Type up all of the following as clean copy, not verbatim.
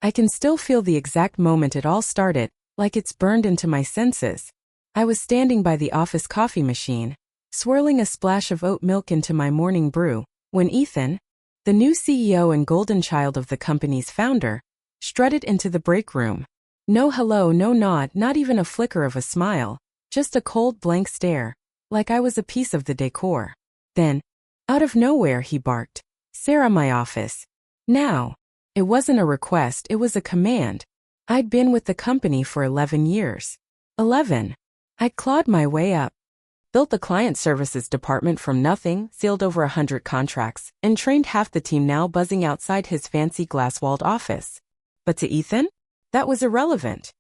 I can still feel the exact moment it all started, like it's burned into my senses. I was standing by the office coffee machine, swirling a splash of oat milk into my morning brew, when Ethan, the new CEO and golden child of the company's founder, strutted into the break room. No hello, no nod, not even a flicker of a smile, just a cold blank stare, like I was a piece of the decor. Then, out of nowhere, he barked, "Sarah, my office. Now." It wasn't a request, it was a command. I'd been with the company for 11 years. 11. I clawed my way up. Built the client services department from nothing, sealed over 100 contracts, and trained half the team now buzzing outside his fancy glass-walled office. But to Ethan, that was irrelevant.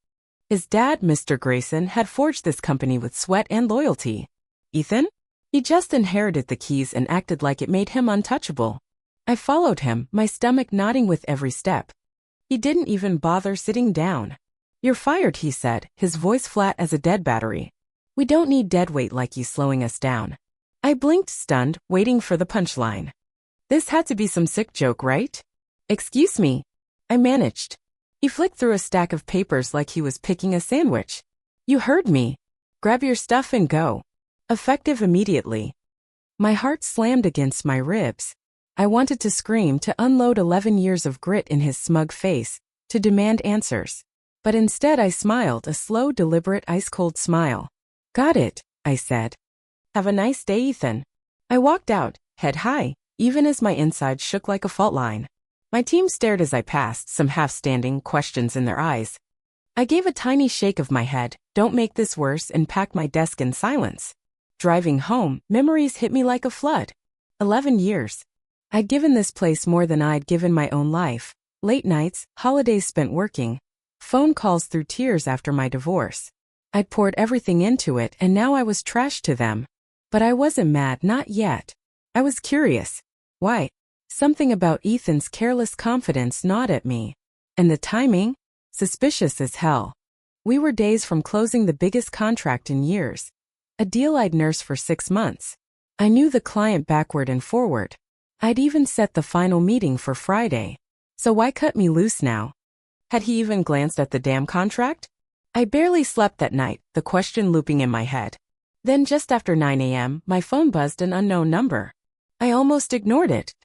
His dad, Mr. Grayson, had forged this company with sweat and loyalty. Ethan? He just inherited the keys and acted like it made him untouchable. I followed him, my stomach nodding with every step. He didn't even bother sitting down. "You're fired," he said, his voice flat as a dead battery. "We don't need deadweight like you slowing us down." I blinked, stunned, waiting for the punchline. This had to be some sick joke, right? "Excuse me," I managed. He flicked through a stack of papers like he was picking a sandwich. "You heard me. Grab your stuff and go." Effective immediately. My heart slammed against my ribs. I wanted to scream, to unload 11 years of grit in his smug face, to demand answers. But instead I smiled, a slow, deliberate, ice-cold smile. "Got it," I said. "Have a nice day, Ethan." I walked out, head high, even as my insides shook like a fault line. My team stared as I passed, some half-standing, questions in their eyes. I gave a tiny shake of my head, "Don't make this worse," and packed my desk in silence. Driving home, memories hit me like a flood. 11 years. I'd given this place more than I'd given my own life. Late nights, holidays spent working, phone calls through tears after my divorce. I'd poured everything into it, and now I was trash to them. But I wasn't mad, not yet. I was curious. Why? Something about Ethan's careless confidence gnawed at me. And the timing? Suspicious as hell. We were days from closing the biggest contract in years. A deal I'd nursed for 6 months. I knew the client backward and forward. I'd even set the final meeting for Friday. So why cut me loose now? Had he even glanced at the damn contract? I barely slept that night, the question looping in my head. Then just after 9 a.m., my phone buzzed, an unknown number. I almost ignored it.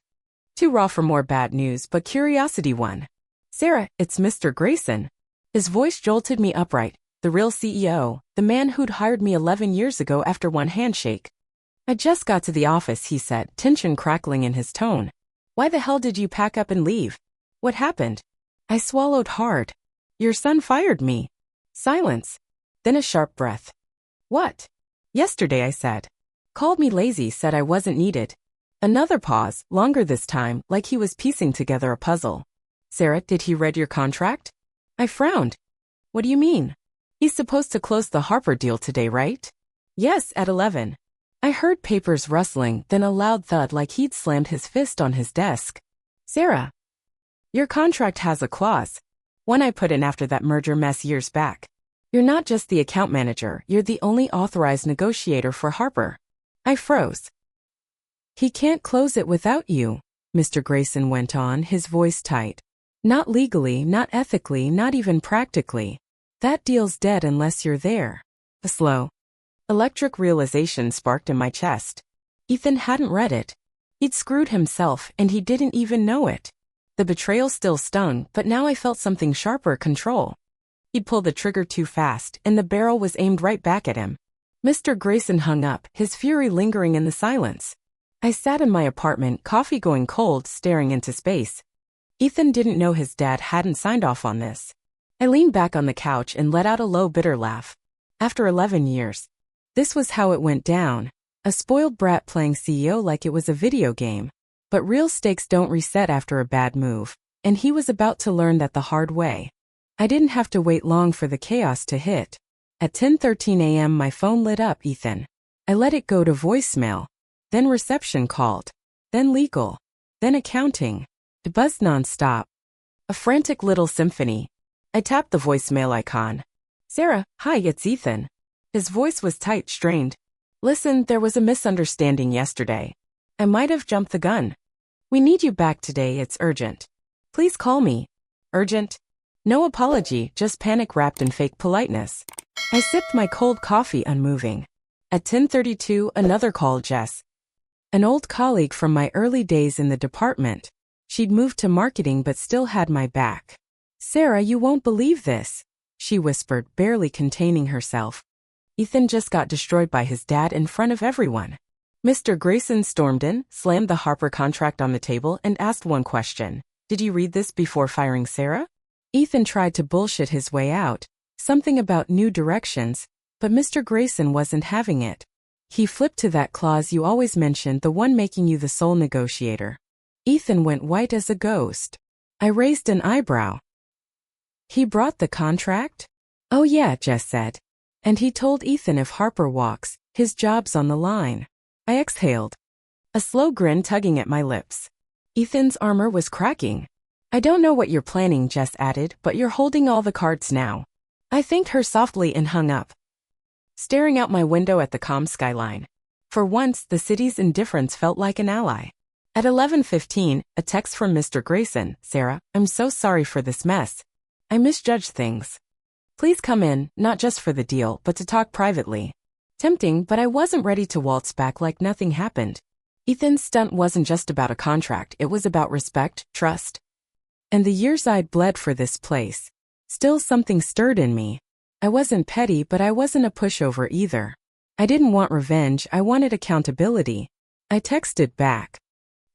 Too raw for more bad news, but curiosity won. "Sarah, it's Mr. Grayson." His voice jolted me upright, the real CEO, the man who'd hired me 11 years ago after one handshake. "I just got to the office," he said, tension crackling in his tone. "Why the hell did you pack up and leave? What happened?" I swallowed hard. "Your son fired me." Silence. Then a sharp breath. "What?" "Yesterday," I said. "Called me lazy, said I wasn't needed." Another pause, longer this time, like he was piecing together a puzzle. "Sarah, did he read your contract?" I frowned. "What do you mean?" "He's supposed to close the Harper deal today, right?" "Yes, at 11. I heard papers rustling, then a loud thud like he'd slammed his fist on his desk. "Sarah, your contract has a clause. One I put in after that merger mess years back. You're not just the account manager, you're the only authorized negotiator for Harper." I froze. "He can't close it without you," Mr. Grayson went on, his voice tight. "Not legally, not ethically, not even practically. That deal's dead unless you're there." A slow, electric realization sparked in my chest. Ethan hadn't read it. He'd screwed himself, and he didn't even know it. The betrayal still stung, but now I felt something sharper: control. He'd pulled the trigger too fast, and the barrel was aimed right back at him. Mr. Grayson hung up, his fury lingering in the silence. I sat in my apartment, coffee going cold, staring into space. Ethan didn't know his dad hadn't signed off on this. I leaned back on the couch and let out a low, bitter laugh. After 11 years. This was how it went down. A spoiled brat playing CEO like it was a video game. But real stakes don't reset after a bad move, and he was about to learn that the hard way. I didn't have to wait long for the chaos to hit. At 10:13 a.m. my phone lit up, Ethan. I let it go to voicemail. Then reception called. Then legal. Then accounting. It buzzed nonstop. A frantic little symphony. I tapped the voicemail icon. "Sarah, hi, it's Ethan." His voice was tight, strained. "Listen, there was a misunderstanding yesterday. I might have jumped the gun. We need you back today, it's urgent. Please call me." Urgent? No apology, just panic wrapped in fake politeness. I sipped my cold coffee unmoving. At 10:32, another call. Jess, an old colleague from my early days in the department. She'd moved to marketing but still had my back. Sarah, you won't believe this, she whispered, barely containing herself. Ethan just got destroyed by his dad in front of everyone. Mr. Grayson stormed in, slammed the Harper contract on the table, and asked one question. Did you read this before firing Sarah? Ethan tried to bullshit his way out, something about new directions, but Mr. Grayson wasn't having it. He flipped to that clause you always mentioned, the one making you the sole negotiator. Ethan went white as a ghost. I raised an eyebrow. He brought the contract? Oh yeah, Jess said. And he told Ethan if Harper walks, his job's on the line. I exhaled, a slow grin tugging at my lips. Ethan's armor was cracking. I don't know what you're planning, Jess added, but you're holding all the cards now. I thanked her softly and hung up, staring out my window at the calm skyline. For once, the city's indifference felt like an ally. At 11:15, a text from Mr. Grayson. Sarah, I'm so sorry for this mess. I misjudged things. Please come in, not just for the deal, but to talk privately. Tempting, but I wasn't ready to waltz back like nothing happened. Ethan's stunt wasn't just about a contract, it was about respect, trust, and the years I'd bled for this place. Still, something stirred in me. I wasn't petty, but I wasn't a pushover either. I didn't want revenge, I wanted accountability. I texted back.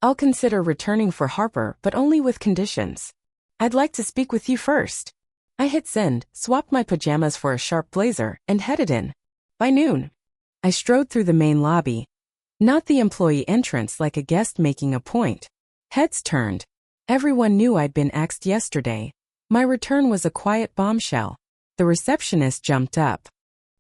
I'll consider returning for Harper, but only with conditions. I'd like to speak with you first. I hit send, swapped my pajamas for a sharp blazer, and headed in. By noon, I strode through the main lobby. Not the employee entrance like a guest making a point. Heads turned. Everyone knew I'd been axed yesterday. My return was a quiet bombshell. The receptionist jumped up.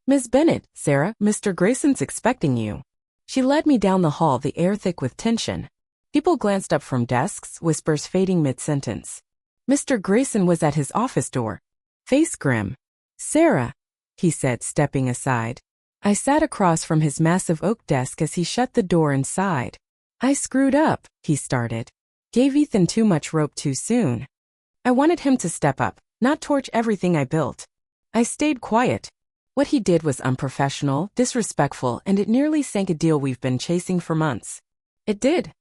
Ms. Bennett, Sarah, Mr. Grayson's expecting you. She led me down the hall, the air thick with tension. People glanced up from desks, whispers fading mid-sentence. Mr. Grayson was at his office door, face grim. Sarah, he said, stepping aside. I sat across from his massive oak desk as he shut the door and sighed. I screwed up, he started. Gave Ethan too much rope too soon. I wanted him to step up, not torch everything I built. I stayed quiet. What he did was unprofessional, disrespectful, and it nearly sank a deal we've been chasing for months. It did.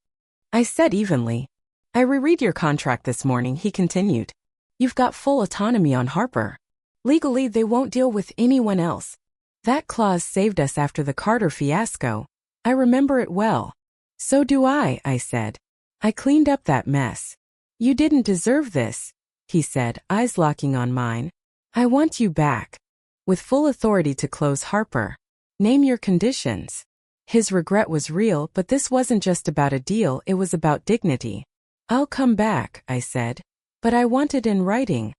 I said evenly. I reread your contract this morning, he continued. You've got full autonomy on Harper. Legally, they won't deal with anyone else. That clause saved us after the Carter fiasco. I remember it well. So do I said. I cleaned up that mess. You didn't deserve this, he said, eyes locking on mine. I want you back. With full authority to close Harper. Name your conditions. His regret was real, but this wasn't just about a deal, it was about dignity. I'll come back, I said. But I want it in writing.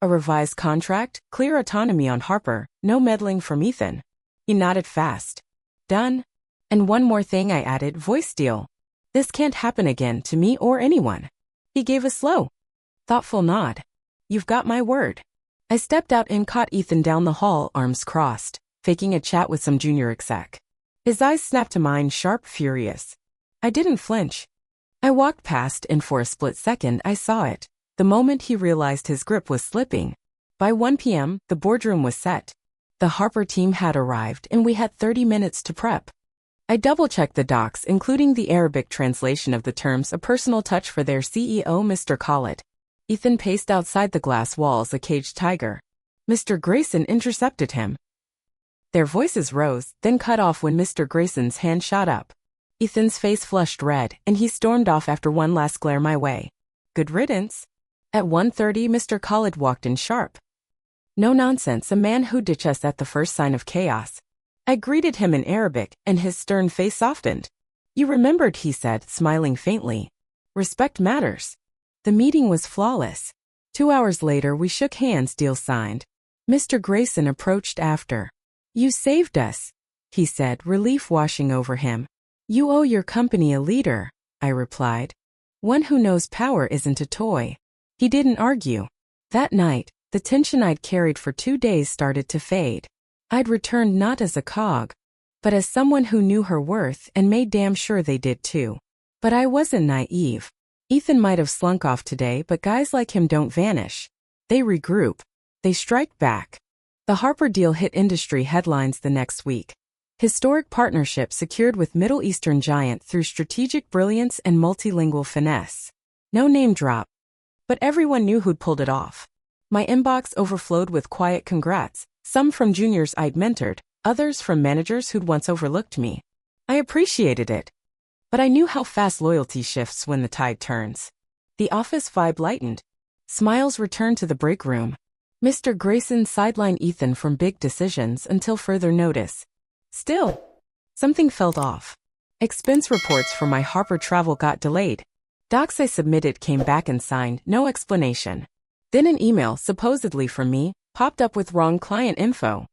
A revised contract, clear autonomy on Harper, no meddling from Ethan. He nodded fast. Done. And one more thing, I added, voice deal. This can't happen again to me or anyone. He gave a slow, thoughtful nod. You've got my word. I stepped out and caught Ethan down the hall, arms crossed, faking a chat with some junior exec. His eyes snapped to mine, sharp, furious. I didn't flinch. I walked past, and for a split second I saw it. The moment he realized his grip was slipping. By 1 p.m., the boardroom was set. The Harper team had arrived, and we had 30 minutes to prep. I double-checked the docs, including the Arabic translation of the terms, a personal touch for their CEO, Mr. Khalid. Ethan paced outside the glass walls, a caged tiger. Mr. Grayson intercepted him. Their voices rose, then cut off when Mr. Grayson's hand shot up. Ethan's face flushed red, and he stormed off after one last glare my way. Good riddance. At 1:30, Mr. Khalid walked in sharp. No nonsense, a man who'd ditch us at the first sign of chaos. I greeted him in Arabic, and his stern face softened. You remembered, he said, smiling faintly. Respect matters. The meeting was flawless. 2 hours later, we shook hands, deal signed. Mr. Grayson approached after. You saved us, he said, relief washing over him. You owe your company a leader, I replied. One who knows power isn't a toy. He didn't argue. That night, the tension I'd carried for 2 days started to fade. I'd returned not as a cog, but as someone who knew her worth and made damn sure they did too. But I wasn't naive. Ethan might have slunk off today, but guys like him don't vanish. They regroup. They strike back. The Harper deal hit industry headlines the next week. Historic partnership secured with Middle Eastern giant through strategic brilliance and multilingual finesse. No name drop. But everyone knew who'd pulled it off. My inbox overflowed with quiet congrats, some from juniors I'd mentored, others from managers who'd once overlooked me. I appreciated it. But I knew how fast loyalty shifts when the tide turns. The office vibe lightened. Smiles returned to the break room. Mr. Grayson sidelined Ethan from big decisions until further notice. Still, something felt off. Expense reports for my Harper travel got delayed. Docs I submitted came back and signed, no explanation. Then an email, supposedly from me, popped up with wrong client info.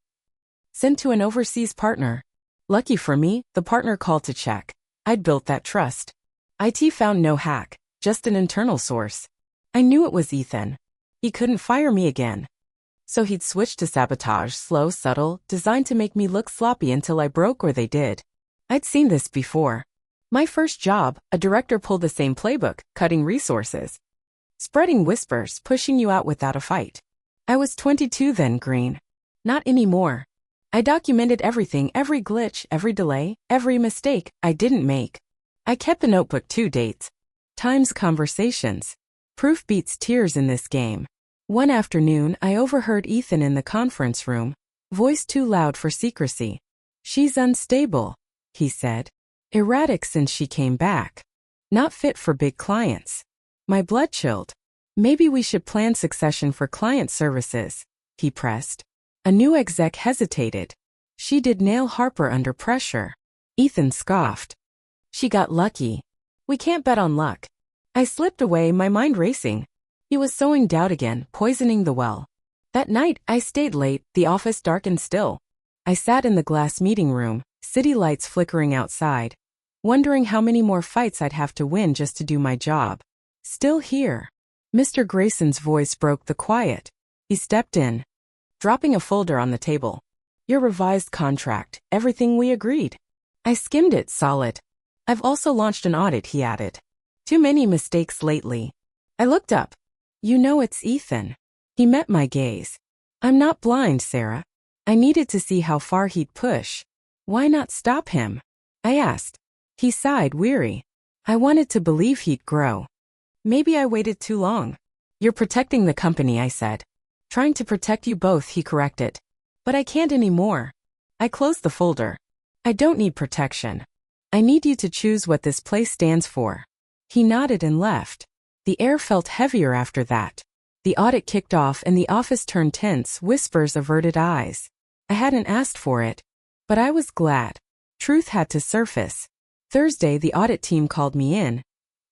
Sent to an overseas partner. Lucky for me, the partner called to check. I'd built that trust. IT found no hack, just an internal source. I knew it was Ethan. He couldn't fire me again. So he'd switched to sabotage, slow, subtle, designed to make me look sloppy until I broke or they did. I'd seen this before. My first job, a director pulled the same playbook, cutting resources. Spreading whispers, pushing you out without a fight. I was 22 then, Green. Not anymore. I documented everything, every glitch, every delay, every mistake I didn't make. I kept a notebook too, dates. Times, conversations. Proof beats tears in this game. One afternoon, I overheard Ethan in the conference room, voice too loud for secrecy. She's unstable, he said. Erratic since she came back. Not fit for big clients. My blood chilled. Maybe we should plan succession for client services, he pressed. A new exec hesitated. She did nail Harper under pressure. Ethan scoffed. She got lucky. We can't bet on luck. I slipped away, my mind racing. He was sowing doubt again, poisoning the well. That night, I stayed late, the office dark and still. I sat in the glass meeting room, city lights flickering outside, wondering how many more fights I'd have to win just to do my job. Still here. Mr. Grayson's voice broke the quiet. He stepped in, dropping a folder on the table. Your revised contract, everything we agreed. I skimmed it, solid. I've also launched an audit, he added. Too many mistakes lately. I looked up. You know it's Ethan. He met my gaze. I'm not blind, Sarah. I needed to see how far he'd push. Why not stop him? I asked. He sighed, weary. I wanted to believe he'd grow. Maybe I waited too long. You're protecting the company, I said. Trying to protect you both, he corrected. But I can't anymore. I closed the folder. I don't need protection. I need you to choose what this place stands for. He nodded and left. The air felt heavier after that. The audit kicked off and the office turned tense, whispers, averted eyes. I hadn't asked for it. But I was glad. Truth had to surface. Thursday, the audit team called me in.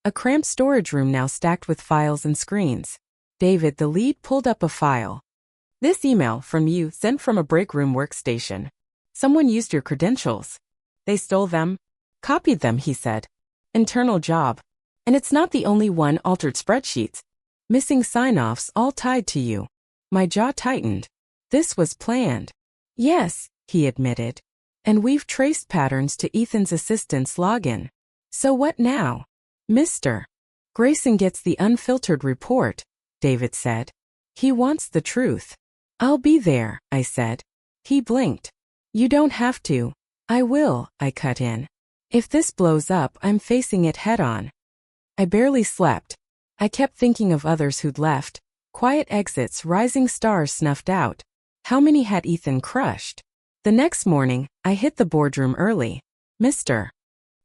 A cramped storage room now stacked with files and screens. David, the lead, pulled up a file. This email from you sent from a break room workstation. Someone used your credentials. They stole them. Copied them, he said. Internal job. And it's not the only one, altered spreadsheets. Missing sign-offs, all tied to you. My jaw tightened. This was planned. Yes, he admitted. And we've traced patterns to Ethan's assistant's login. So what now? Mr. Grayson gets the unfiltered report, David said. He wants the truth. I'll be there, I said. He blinked. You don't have to. I will, I cut in. If this blows up, I'm facing it head-on. I barely slept. I kept thinking of others who'd left. Quiet exits, rising stars snuffed out. How many had Ethan crushed? The next morning, I hit the boardroom early. Mr.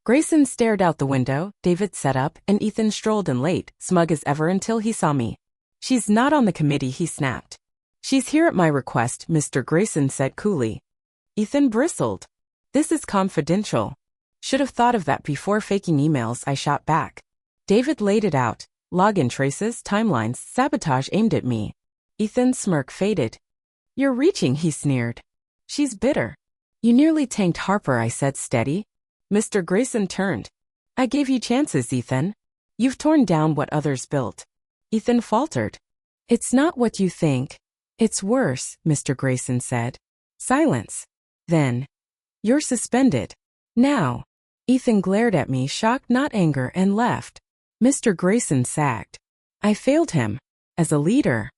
Grayson stared out the window, David sat up, and Ethan strolled in late, smug as ever until he saw me. She's not on the committee, he snapped. She's here at my request, Mr. Grayson said coolly. Ethan bristled. This is confidential. Should have thought of that before faking emails, I shot back. David laid it out. Login traces, timelines, sabotage aimed at me. Ethan's smirk faded. You're reaching, he sneered. She's bitter. You nearly tanked Harper, I said steady. Mr. Grayson turned. I gave you chances, Ethan. You've torn down what others built. Ethan faltered. It's not what you think. It's worse, Mr. Grayson said. Silence. Then. You're suspended. Now. Ethan glared at me, shocked, not anger, and left. Mr. Grayson sagged. I failed him. As a leader.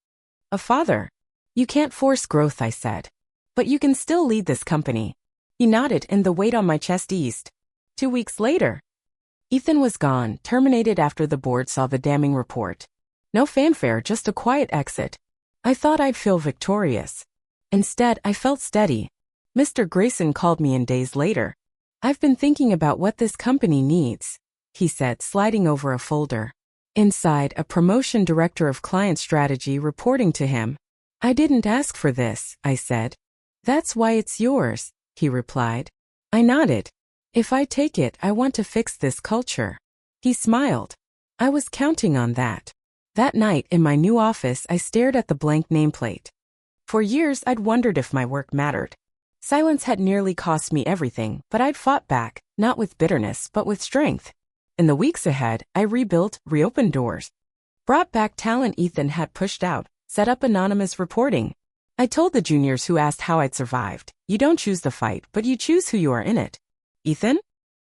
A father. You can't force growth, I said. But you can still lead this company. He nodded and the weight on my chest eased. 2 weeks later. Ethan was gone, terminated after the board saw the damning report. No fanfare, just a quiet exit. I thought I'd feel victorious. Instead, I felt steady. Mr. Grayson called me in days later. I've been thinking about what this company needs, he said, sliding over a folder. Inside, a promotion director of client strategy reporting to him. I didn't ask for this, I said. That's why it's yours, he replied. I nodded. If I take it, I want to fix this culture. He smiled. I was counting on that. That night, in my new office, I stared at the blank nameplate. For years, I'd wondered if my work mattered. Silence had nearly cost me everything, but I'd fought back, not with bitterness, but with strength. In the weeks ahead, I rebuilt, reopened doors. Brought back talent Ethan had pushed out, set up anonymous reporting. I told the juniors who asked how I'd survived, you don't choose the fight, but you choose who you are in it. Ethan?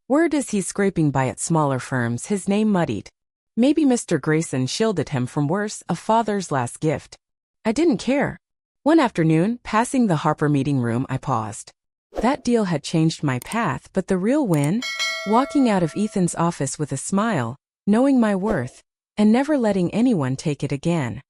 Word is he's scraping by at smaller firms, his name muddied. Maybe Mr. Grayson shielded him from worse, a father's last gift. I didn't care. One afternoon, passing the Harper meeting room, I paused. That deal had changed my path, but the real win? Walking out of Ethan's office with a smile, knowing my worth, and never letting anyone take it again.